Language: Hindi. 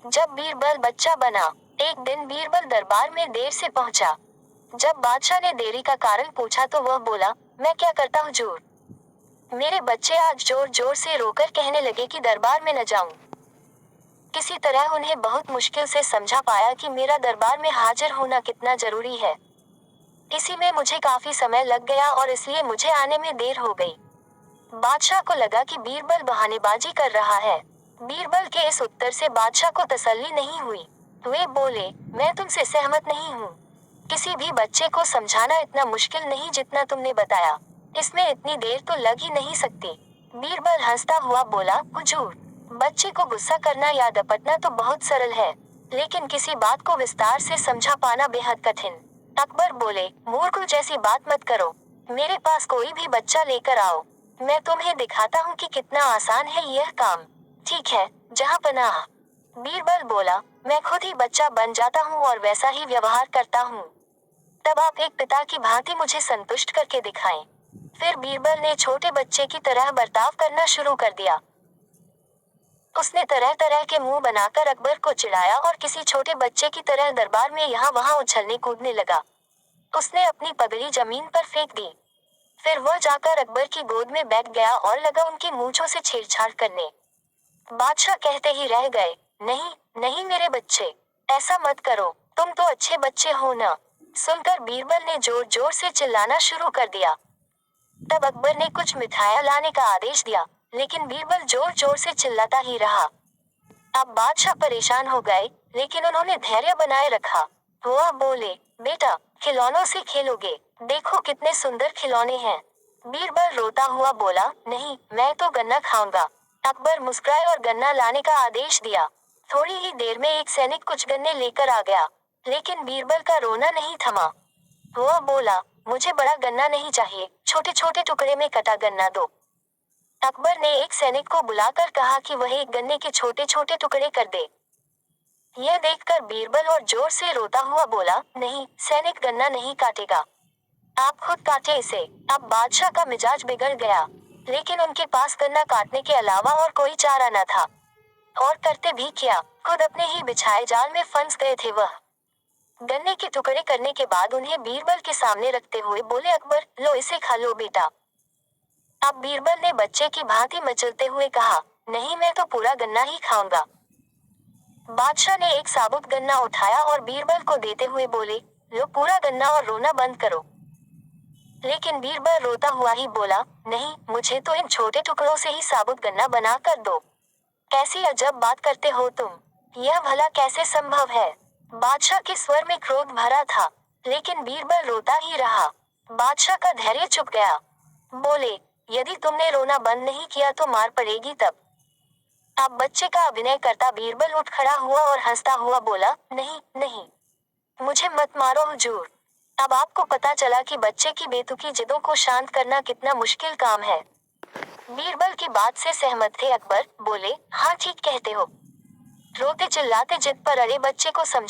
जब बीरबल बच्चा बना। एक दिन बीरबल दरबार में देर से पहुंचा। जब बादशाह ने देरी का कारण पूछा तो वह बोला, मैं क्या करता हुजूर। मेरे बच्चे आज जोर जोर से रोकर कहने लगे कि दरबार में न जाऊं। किसी तरह उन्हें बहुत मुश्किल से समझा पाया कि मेरा दरबार में हाजिर होना कितना जरूरी है। इसी में मुझे काफी समय लग गया और इसलिए मुझे आने में देर हो गई। बादशाह को लगा कि बीरबल बहानेबाजी कर रहा है। बीरबल के इस उत्तर से बादशाह को तसल्ली नहीं हुई। वे बोले, मैं तुमसे सहमत नहीं हूँ। किसी भी बच्चे को समझाना इतना मुश्किल नहीं जितना तुमने बताया। इसमें इतनी देर तो लग ही नहीं सकती। बीरबल हंसता हुआ बोला, हुजूर, बच्चे को गुस्सा करना या दपटना तो बहुत सरल है, लेकिन किसी बात को विस्तार से समझा पाना बेहद कठिन। अकबर बोले, मूर्ख जैसी बात मत करो। मेरे पास कोई भी बच्चा लेकर आओ, मैं तुम्हें दिखाता हूँ कि कितना आसान है यह काम। ठीक है, जहाँ पनाह। बीरबल बोला, मैं खुद ही बच्चा बन जाता हूँ और वैसा ही व्यवहार करता हूँ। तब आप एक पिता की भांति मुझे संतुष्ट करके दिखाएं। फिर बीरबल ने छोटे बच्चे की तरह बर्ताव करना शुरू कर दिया। उसने तरह तरह के मुंह बनाकर अकबर को चिढ़ाया और किसी छोटे बच्चे की तरह दरबार में यहाँ वहाँ उछलने कूदने लगा। उसने अपनी पगड़ी जमीन पर फेंक दी। फिर वह जाकर अकबर की गोद में बैठ गया और लगा उनकी मूंछों से छेड़छाड़ करने। बादशाह कहते ही रह गए, नहीं नहीं मेरे बच्चे, ऐसा मत करो, तुम तो अच्छे बच्चे हो ना। सुनकर बीरबल ने जोर जोर से चिल्लाना शुरू कर दिया। तब अकबर ने कुछ मिठाइयाँ लाने का आदेश दिया, लेकिन बीरबल जोर जोर से चिल्लाता ही रहा। अब बादशाह परेशान हो गए, लेकिन उन्होंने धैर्य बनाए रखा। वह बोले, बेटा, खिलौनों से खेलोगे, देखो कितने सुंदर खिलौने हैं। बीरबल रोता हुआ बोला, नहीं, मैं तो गन्ना खाऊंगा। अकबर मुस्कुराए और गन्ना लाने का आदेश दिया। थोड़ी ही देर में एक सैनिक कुछ गन्ने लेकर आ गया, लेकिन बीरबल का रोना नहीं थमा। वह बोला, मुझे बड़ा गन्ना नहीं चाहिए, छोटे छोटे टुकड़े में कटा गन्ना दो। अकबर ने एक सैनिक को बुलाकर कहा कि वह एक गन्ने के छोटे छोटे टुकड़े कर दे। यह देखकर बीरबल और जोर से रोता हुआ बोला, नहीं, सैनिक गन्ना नहीं काटेगा, आप खुद काटे इसे। अब बादशाह का मिजाज बिगड़ गया, लेकिन उनके पास गन्ना काटने के अलावा और कोई चारा न था। और करते भी क्या, खुद अपने ही बिछाए जाल में फंस गए थे वह। गन्ने के टुकड़े करने के बाद उन्हें बीरबल के सामने रखते हुए बोले, अकबर, लो इसे खा लो बेटा। अब बीरबल ने बच्चे की भांति मचलते हुए कहा, नहीं, मैं तो पूरा गन्ना ही खाऊंगा। बादशाह ने एक साबुत गन्ना उठाया और बीरबल को देते हुए बोले, लो पूरा गन्ना और रोना बंद करो। लेकिन बीरबल रोता हुआ ही बोला, नहीं, मुझे तो इन छोटे टुकड़ों से ही साबुत गन्ना बना कर दो। कैसी अजब बात करते हो तुम, यह भला कैसे संभव है। बादशाह के स्वर में क्रोध भरा था, लेकिन बीरबल रोता ही रहा। बादशाह का धैर्य चुक गया। बोले, यदि तुमने रोना बंद नहीं किया तो मार पड़ेगी तब। अब बच्चे का अभिनय करता बीरबल उठ खड़ा हुआ और हंसता हुआ बोला, नहीं नहीं, मुझे मत मारो हुजूर। अब आपको पता चला कि बच्चे की बेतुकी जिदों को शांत करना कितना मुश्किल काम है। बीरबल की बात से सहमत थे अकबर। बोले, हाँ ठीक कहते हो। रोते चिल्लाते जिद पर अड़े बच्चे को समझा